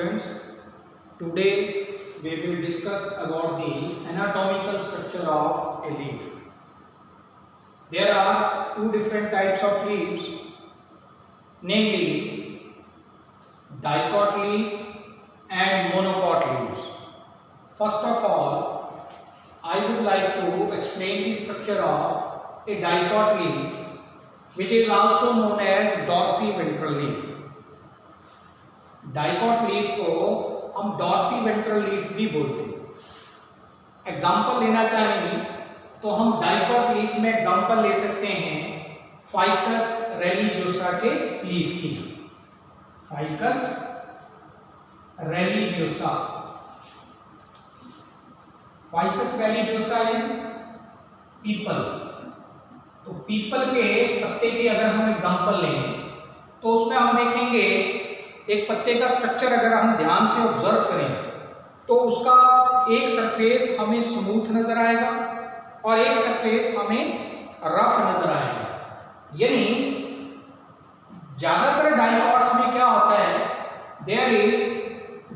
students, today we will discuss about the anatomical structure of a leaf. There are two different types of leaves, namely dicot leaf and monocot leaves. First of all, I would like to explain the structure of a dicot leaf, which is also known as dorsiventral leaf. Dicot leaf को हम डॉर्सीवेंट्रल leaf भी बोलते हैं। Example लेना चाहेंगे तो हम dicot leaf में एग्जाम्पल ले सकते हैं फाइकस रेलिजियोसा के लीफ की। Ficus religiosa, ficus religiosa is peepal. तो पीपल के पत्ते की अगर हम एग्जाम्पल लेंगे तो उसमें हम देखेंगे एक पत्ते का स्ट्रक्चर अगर हम ध्यान से ऑब्जर्व करें तो उसका एक सरफेस हमें स्मूथ नजर आएगा और एक सरफेस हमें रफ नजर आएगा। यानी ज्यादातर डाइकॉट्स में क्या होता है, there is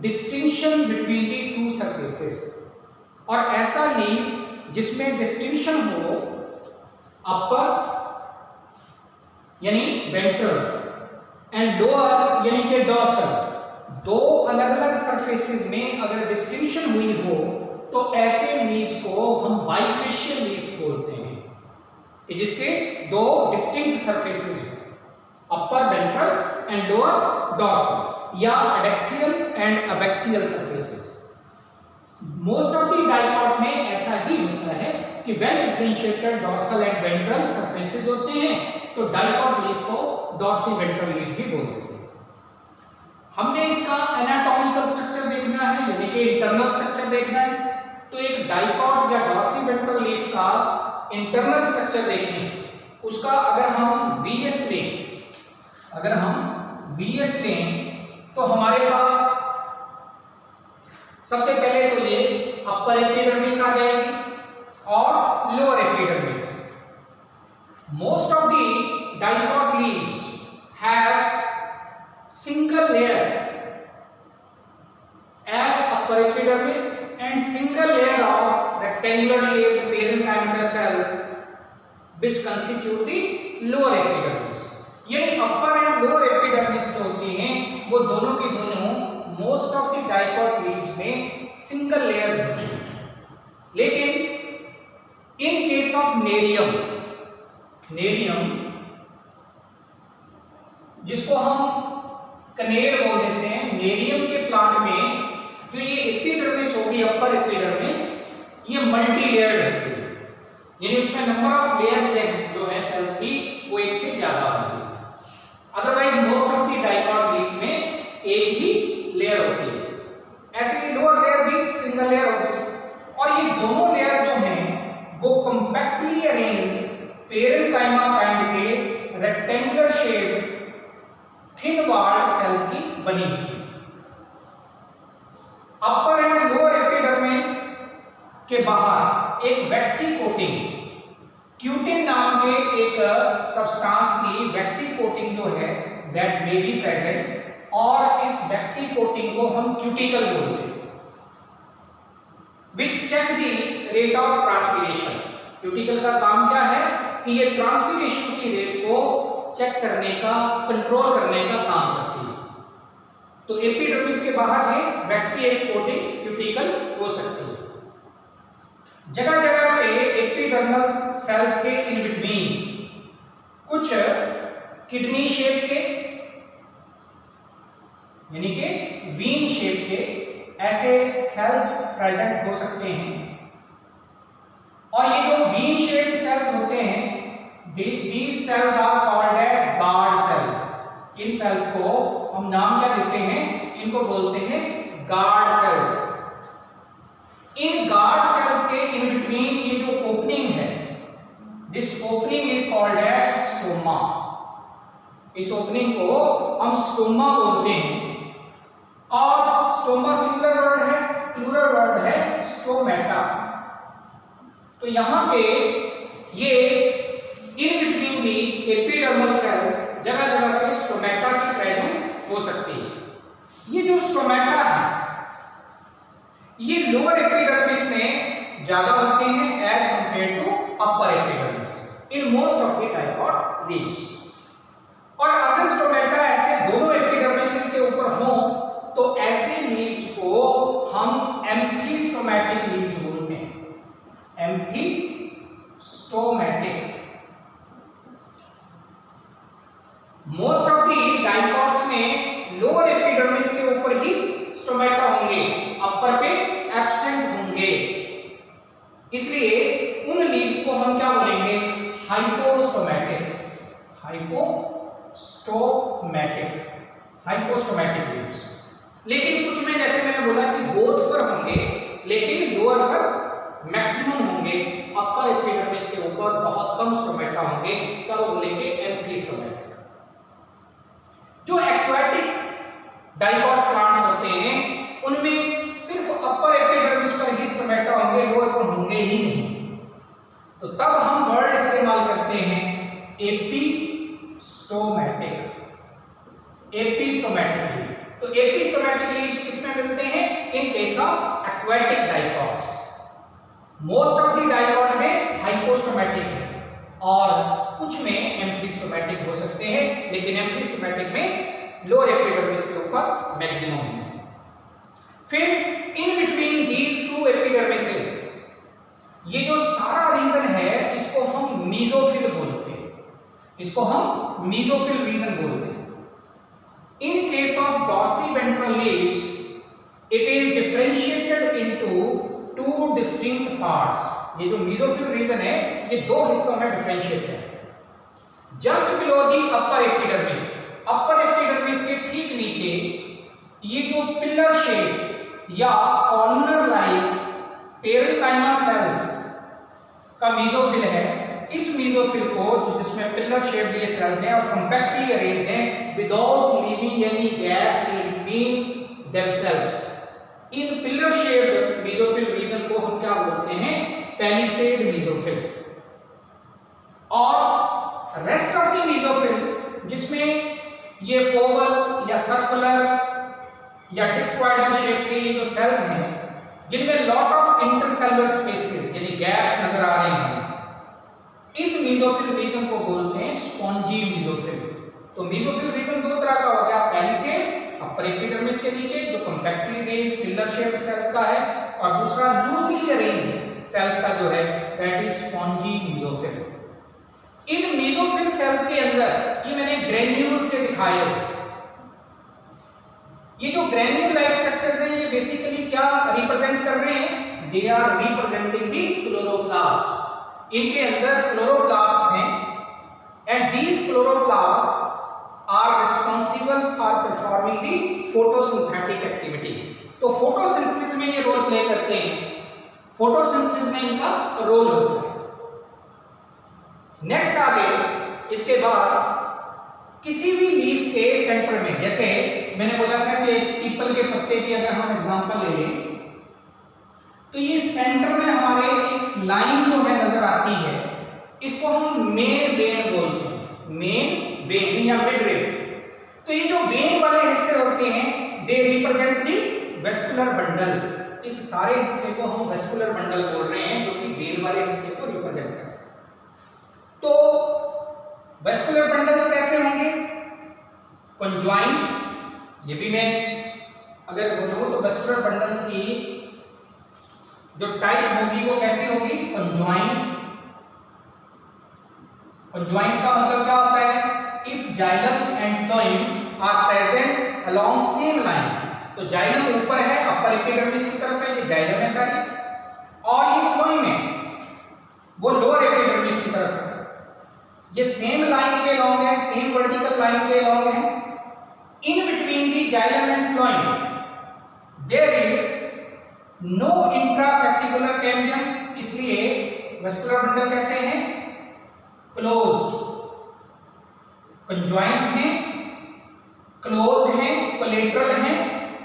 distinction between the two surfaces, और ऐसा लीफ जिसमें डिस्टिंक्शन हो अपर यानी वेंट्रल एंड लोअर यानी कि डॉर्सल, दो अलग अलग सरफेसेस में अगर डिस्टिंक्शन हुई हो तो ऐसे लीव्स को हम बाइफेशियल लीफ बोलते हैं कि जिसके दो डिस्टिंक्ट सरफेसेस हो, अपर वेंट्रल एंड लोअर डॉर्सल, या adaxial and abaxial surfaces. Most of the dicot में ऐसा ही होता है कि well differentiated dorsal and ventral surfaces होते हैं, तो डाइकॉट लीफ को डॉर्सीवेंट्रल लीफ भी बोलते हैं। हमने इसका एनाटॉमिकल स्ट्रक्चर देखना है यानी कि इंटरनल स्ट्रक्चर देखना है, तो एक डाइकॉट या डॉर्सीवेंट्रल लीफ का इंटरनल स्ट्रक्चर देखें, उसका अगर हम वीएस लें तो हमारे पास सबसे पहले तो ये अपर एपिडर्मिस आ जाएगी और lower epidermis. Most of the dicot leaves have single layer as upper epidermis and single layer of rectangular shaped parenchymatous cells which constitute the lower epidermis। यानी अपर एंड लोअर एपिडर्मिस जो होती हैं वो दोनों की दोनों most of the dicot leaves में single layers होती हैं। लेकिन इन केस ऑफ नेरियम जिसको हम कनेर बोल देते हैं, नेरियम के प्लांट में जो ये एपिडर्मिस होगी अपर एपिडर्मिस, ये मल्टी लेयर्ड होती है, यानी उसमें नंबर ऑफ लेयर्स जो है सेल्स की वो एक से ज्यादा होगी। Otherwise most of the dicot leaves में एक ही लेयर होती है। ऐसे ही लोअर लेयर भी सिंगल लेयर होती है, और ये दोनों लेयर जो हैं वो कॉम्पैक्टली अरेंज पेरेन्काइमा काइंड के rectangular shape thin walled cells की बनी हुई। अपर एंड लोअर एपिडर्मिस के बाहर एक वैक्सी कोटिंग, क्यूटिन नाम के एक सब्सटेंस की वैक्सी कोटिंग जो है दैट मे बी प्रेजेंट, और इस वैक्सी कोटिंग को हम क्यूटिकल बोलते हैं, which check the rate of transpiration. Cuticle का काम क्या है कि ये ट्रांसपिरेशन की रेट को चेक करने का, कंट्रोल करने का काम करती है। तो एपिडर्मिस के बाहर ये वैक्सीएट कोटिंग क्यूटिकल हो सकती है। जगह जगह पे एपिडर्मल सेल्स के इन बिटवीन कुछ किडनी शेप के यानी कि वीन शेप के ऐसे सेल्स प्रेजेंट हो सकते हैं, और ये जो वीन शेप्ड सेल्स होते हैं these cells are called as guard cells। इन सेल्स को हम नाम क्या देते हैं, इनको बोलते हैं गार्ड सेल्स। इन गार्ड सेल्स के इन बिटवीन ये जो ओपनिंग है, this opening is called as stoma. इस ओपनिंग को हम स्टोमा बोलते हैं, और स्टोमा सिंगुलर वर्ड है, प्लूरल वर्ड है स्टोमेटा। तो यहां पे ये in between the epidermal cells जगह जगह पे स्टोमेटा की प्रेजेंस हो सकती है। ये जो स्टोमेटा है ये लोअर एपिडर्मिस में ज्यादा होते हैं as compare to upper epidermis in most of the dicot leaves. और अगर स्टोमेटा ऐसे दोनों एपिडर्मिस के ऊपर हो तो ऐसे लीव्स को हम एम्फीस्टोमैटिक लीव्स बोलते हैं। एम्फीस्टोमैटिक। मोस्ट ऑफ द डाइकॉट्स में लोअर एपिडर्मिस के ऊपर ही स्टोमेटा होंगे, अपर पे एब्सेंट होंगे, इसलिए उन लीव्स को हम क्या बोलेंगे? हाइपोस्टोमैटिक। हाइपोस्टोमैटिक लीव्स। लेकिन कुछ में जैसे मैंने बोला कि बोथ पर होंगे, लेकिन लोअर पर मैक्सिमम होंगे, अपर एपिडर्मिस के ऊपर बहुत कम स्टोमेटा होंगे, तब बोलेंगे एम्फीस्टोमैटिक। जो एक्वाटिक डाइकॉट प्लांट्स होते हैं उनमें सिर्फ अपर एपिडर्मिस पर ही स्टोमेटा होंगे, लोअर पर होंगे ही नहीं। तो तब हम वर्ड इस्तेमाल करते हैं एपिस्टोमैटिक। तो एपिस्टोमैटिक लीव्स किसमें मिलते हैं? In case of aquatic dicots. Most of the dicot में हाइपोस्टोमैटिक है और कुछ में एम्फीस्टोमैटिक हो सकते हैं, लेकिन एम्फीस्टोमैटिक में लोअर एपिडर्मिस के ऊपर मैक्सिमम है। फिर इन बिटवीन दीज टू एपिडर्मिसेस ये जो सारा रीजन है इसको हम मीजोफिल बोलते हैं। इसको हम मीजोफिल रीजन बोलते हैं। In case of dorsiventral leaves it is differentiated into two distinct parts. ये जो मीजोफिल रीजन है ये दो हिस्सों में डिफरेंशिएट है। Just below the upper epidermis, upper epidermis के ठीक नीचे ये जो पिलर शेप या कॉर्नर लाइक पेरेन्काइमा सेल्स का मीजोफिल है, इस मीजोफिल को जो जिसमें पिलर शेप ये सेल्स हैं और कॉम्पैक्टली अरेंज्ड हैं without leaving any gap in between themselves, इन पिलर शेप्ड मीजोफिल रीजन को हम क्या बोलते हैं? Palisade mesophyll. और रेस्ट ऑफ द मीजोफिल जिसमें ये ओवल या सर्कुलर या डिस्क्वाइडल शेप के जो सेल्स हैं जिनमें लॉट ऑफ इंटरसेलुलर स्पेसेस यानी गैप्स नजर आ रहे हैं, इस मीजोफिल रीजन को बोलते हैं स्पॉन्जी मीजोफिल। तो मीजोफिल रीजन दो तरह का हो गया, पैलिसेड अपर एपिडर्मिस के नीचे जो compactly arranged pillar shaped cells का है, और दूसरा लूजली अरेंज्ड सेल्स का जो है that is spongy mesophyll. In mesophyll cells के अंदर ये मैंने ग्रेन्यूल से दिखाया है। ये जो ग्रेन्यूल लाइक स्ट्रक्चर्स हैं ये बेसिकली क्या रिप्रेजेंट कर रहे हैं? They are representing the chloroplast. इनके अंदर क्लोरोप्लास्ट हैं and these chloroplast are responsible for performing the photosynthetic activity. तो फोटोसिंथेसिस में ये रोल प्ले करते हैं, फोटोसिंथेसिस में इनका रोल होता है। नेक्स्ट आगे इसके बाद किसी भी लीफ के सेंटर में, जैसे मैंने बोला था कि पीपल के पत्ते की अगर हम एग्जांपल ले लें तो ये सेंटर में हमारे एक लाइन जो है नजर आती है, इसको हम मेन वेन बोलते हैं, मेन वेन या मिड वेन। तो ये जो वेन वाले हिस्से होते हैं they represent the vascular bundle. इस सारे हिस्से को हम वेस्कुलर बंडल बोल रहे हैं जो कि वेन वाले हिस्से को रिप्रेजेंट करते हैं। तो वेस्कुलर बंडल्स कैसे होंगे? कंजॉइंट, ये भी मैं अगर बोलूं तो वेस्कुलर बंडल्स की जो टाइप होगी वो कैसी होगी? कंजॉइंट। कंजॉइंट का मतलब क्या होता है? If xylem and phloem are present along same line, तो जाइलम ऊपर है, अपर एपिडर्मिस की तरफ है, ये जाइलम है सारी, और ये फ्लोएम है वो लोअर एपिडर्मिस की तरफ है। ये सेम लाइन के लॉन्ग है, सेम वर्टिकल लाइन के लॉन्ग है। In between the xylem and phloem there is no intrafascicular cambium, इसलिए वेस्कुलर बंडल कैसे हैं? क्लोज्ड। कंजॉइंट हैं, क्लोज्ड हैं, कोलेटरल हैं,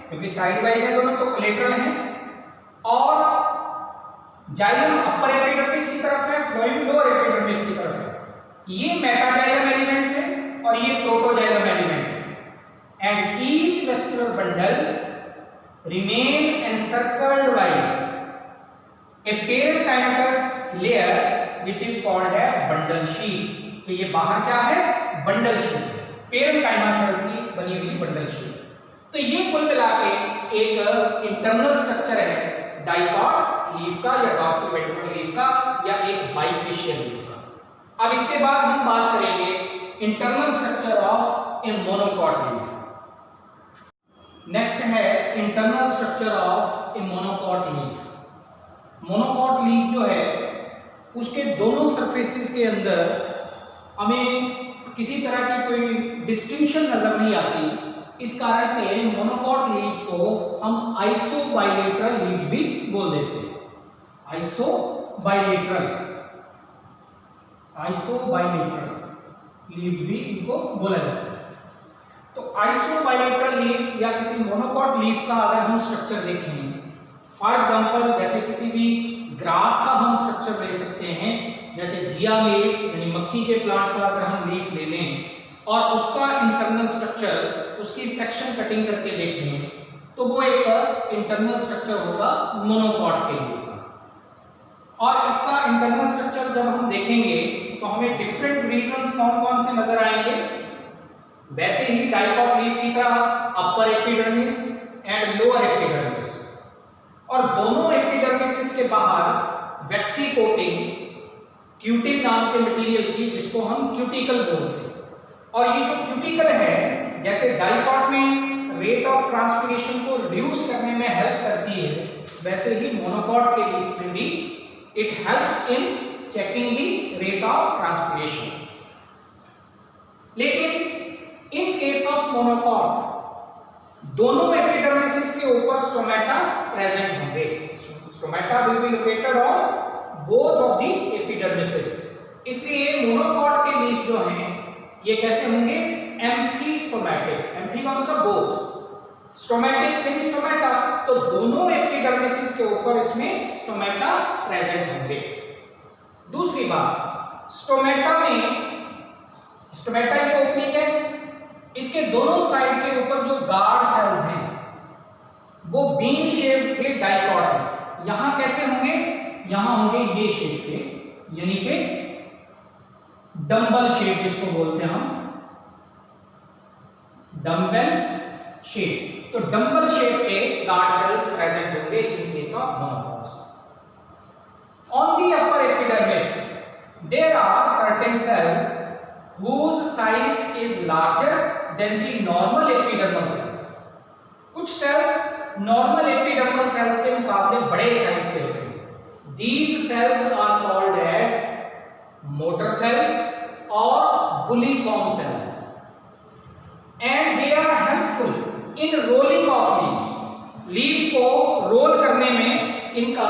क्योंकि साइड वाइज है दोनों तो कोलेटरल हैं, और जाइलम अपर एपिडर्मिस की तरफ है, फ्लोएम लोअर एपिडर्मिस की तरफ है। ये मेटाजाइलम एलिमेंट्स हैं और ये प्रोटोजाइलम एलिमेंट है। and each vascular bundle remain encircled by a parenchymatous layer which is called as bundle sheath। तो ये बाहर क्या है, बंडल शीट, पेरेंकाइमा सेल्स की बनी हुई बंडल शीट। तो ये कुल मिला के एक इंटरनल स्ट्रक्चर है डाइकॉट लीफ का या डॉर्सल वेंट्रिकल लीफ का या एक बाइफेशियल लीफ का। अब इसके बाद हम बात करेंगे internal structure of a monocot leaf. Next है internal structure of a monocot leaf. Monocot leaf जो है उसके दोनों सरफेसेस के अंदर हमें किसी तरह की कोई डिस्टिंक्शन नजर नहीं आती। इस कारण से मोनोकॉट लीव्स को हम आइसोबाइलेटरल लीव्स भी बोल देते हैं। आइसोबाइलेटरल लीव्स भी इनको बोला जाता है। तो आइसोबाइलेटरल लीफ या किसी मोनोकॉट लीफ का अगर हम स्ट्रक्चर देखें, फॉर एग्जांपल जैसे किसी भी ग्रास का हम स्ट्रक्चर ले सकते हैं, जैसे जिया मेस यानी मक्की के प्लांट का अगर हम लीफ ले लें और उसका इंटरनल स्ट्रक्चर उसकी सेक्शन कटिंग करके देखें तो वो एक इंटरनल स्ट्रक्चर होगा मोनोकॉट के लीफ का। और इसका इंटरनल स्ट्रक्चर जब हम देखेंगे तो हमें डिफरेंट रीजंस कौन कौन से नजर आएंगे। वैसे ही डाइकॉट लीफ की तरह upper epidermis and lower epidermis, और दोनों एपिडर्मिस के बाहर वैक्सी कोटिंग क्यूटिन नाम के मटेरियल की, जिसको हम क्यूटिकल बोलते हैं। और ये जो क्यूटिकल है जैसे डाइकॉट में रेट ऑफ ट्रांसपिरेशन को रिड्यूस करने में हेल्प करती है, वैसे ही मोनोकॉट के लीफ में भी it helps in checking the rate of transpiration. लेकिन इन केस ऑफ मोनोकॉट दोनों एपिडर्मिस के ऊपर स्टोमेटा प्रेजेंट होंगे। Stomata will be located on both of the epidermises. इसलिए मोनोकॉट के लीफ जो हैं ये कैसे होंगे, एम्फीस्टोमैटिक। एम्फी का मतलब बोथ, स्टोमैटिक यानी स्टोमेटा, तो दोनों एपिडर्मिसेस के ऊपर इसमें स्टोमेटा प्रेजेंट होंगे। दूसरी बात, स्टोमेटा ये ओपनिंग है, इसके दोनों साइड के ऊपर जो गार्ड सेल्स हैं वो बीन शेप के डाइकॉट में। यहां कैसे होंगे, यहां होंगे ये शेप के, यानी कि डंबल शेप जिसको बोलते हैं हम, डंबल शेप। तो डंबल शेप के गार्ड सेल्स प्रेजेंट होंगे in case of monocots. On the upper epidermis there are certain cells whose size is larger than the normal epidermal cells। कुछ सेल्स नॉर्मल एपिडर्मल सेल्स के मुकाबले बड़े size के होते हैं। These cells are called as motor cells or bulliform cells and they are helpful in rolling of leaves। Leaves को role करने में इनका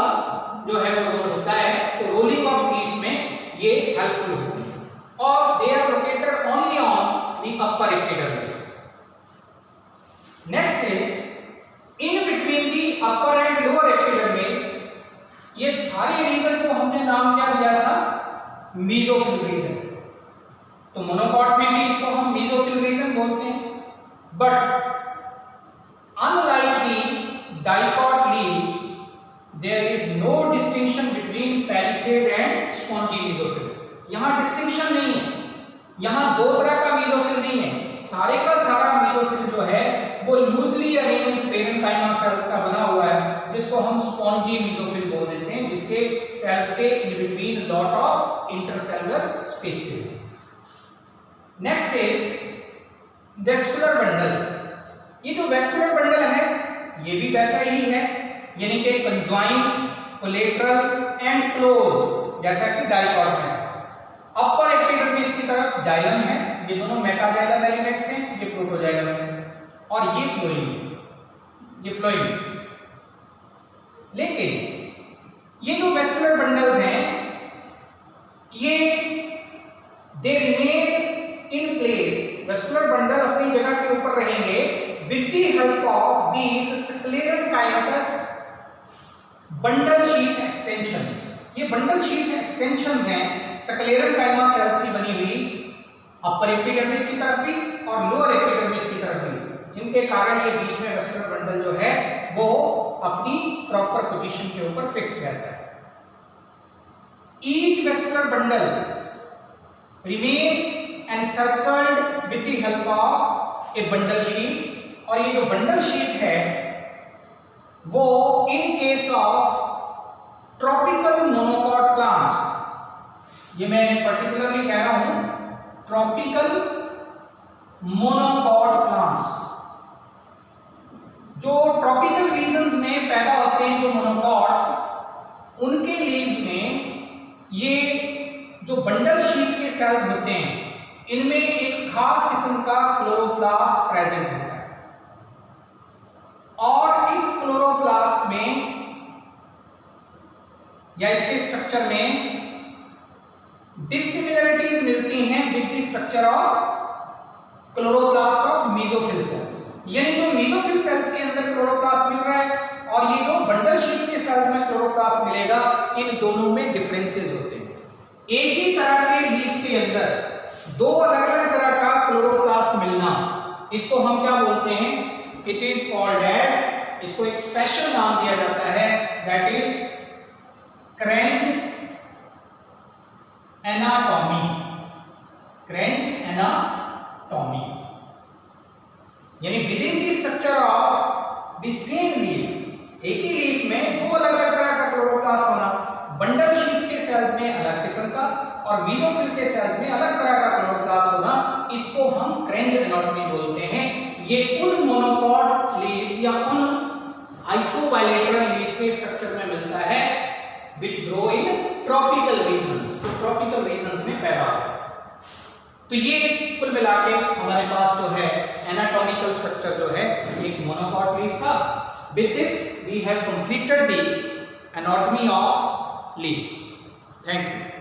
जो है वो रोल होता है, तो रोलिंग ऑफ लीफ में ये हेल्पफुल होती है। और they are located only on the upper epidermis। Next is in between the upper and lower epidermis। ये सारे रीजन को हमने नाम क्या दिया था, मेसोफिल रीजन। तो मोनोकॉट में भी इसको हम मेसोफिल रीजन बोलते हैं। But unlike the dicot leaves there is no distinction between palisade and spongy mesophyll. यहां डिस्टिंक्शन नहीं है, यहां दो तरह का मेसोफिल नहीं है। सारे का सारा मेसोफिल जो है वो लूजली अरेंज पेरेंकाइमा सेल्स का बना हुआ है, जिसको हम स्पॉन्जी मेसोफिल बोल देते हैं, जिसके सेल्स के in between lot of intercellular spaces है। Next is vascular bundle. ये जो वेस्कुलर बंडल है ये भी वैसा ही है, यानी कि कंजॉइंट, कोलेटरल एंड क्लोज, जैसा कि डाइकॉट में था। अपर एपिडर्मिस की तरफ जाइलम है, ये दोनों मेटाजाइलम एलिमेंट्स हैं, ये प्रोटोजाइलम है, और ये फ्लोएम। लेकिन ये जो वेस्कुलर बंडल्स हैं ये they remain in place. Vascular bundle अपनी जगह के ऊपर रहेंगे with the help of these sclerenchymatous bundle sheath extensions. ये बंडल शीथ एक्सटेंशंस हैं स्क्लेरेनकाइमा सेल्स की बनी हुई, अपर एपिडर्मिस की तरफ भी और लोअर एपिडर्मिस की तरफ भी। जिनके कारण ये बीच में वेस्कुलर बंडल जो है वो अपनी प्रॉपर पोजीशन के ऊपर फिक्स रहता है। Each vascular bundle remain encircled with the help of A bundle sheath, और ये जो बंडल शीट है वो इन case of tropical monocot plants, ये मैं पर्टिकुलरली कह रहा हूं, ट्रॉपिकल मोनोकॉट प्लांट्स, जो ट्रॉपिकल रीजन्स में पैदा होते हैं जो मोनोकॉट्स, उनके लीव्स में ये जो बंडल शीट के सेल्स होते हैं इनमें एक खास किस्म का क्लोरोप्लास्ट प्रेजेंट होता है, और इस क्लोरोप्लास्ट में या इसके स्ट्रक्चर में डिसिमिलरिटीज मिलती हैं with the structure of chloroplast of mesophyll cells. यानी जो मेसोफिल सेल्स के अंदर क्लोरोप्लास्ट मिल रहा है और ये जो बंडल शीट के सेल्स में क्लोरोप्लास्ट मिलेगा, इन दोनों में डिफरेंसेस होते हैं। एक ही तरह के लीफ के अंदर दो अलग-अलग तरह का क्लोरोप्लास्ट मिलना, इसको हम क्या बोलते हैं? इट इज कॉल्ड एज, इसको एक स्पेशल नाम दिया जाता है, दैट इज क्रेंज एनाटॉमी। क्रेंज एनाटॉमी यानी with in the structure of the same leaf, एक ही लीफ में दो अलग अलग तरह का क्लोरोप्लास्ट होना, बंडल शीट के सेल्स में अलग किस्म का और मेसोफिल के सेल्स में अलग तरह का क्लोरोप्लास्ट होना, इसको हम क्रेंज एनाटॉमी बोलते हैं। ये उन मोनोकॉट लीव्स या उन आइसोबायलेटरल लीफ के स्ट्रक्चर में मिलता है which grow in tropical regions, तो tropical regions में पैदा होता है। तो ये कुल मिला के हमारे पास जो है एनाटॉमिकल स्ट्रक्चर जो है एक मोनोकॉट लीफ का। With this we have completed the anatomy of leaves. Thank you.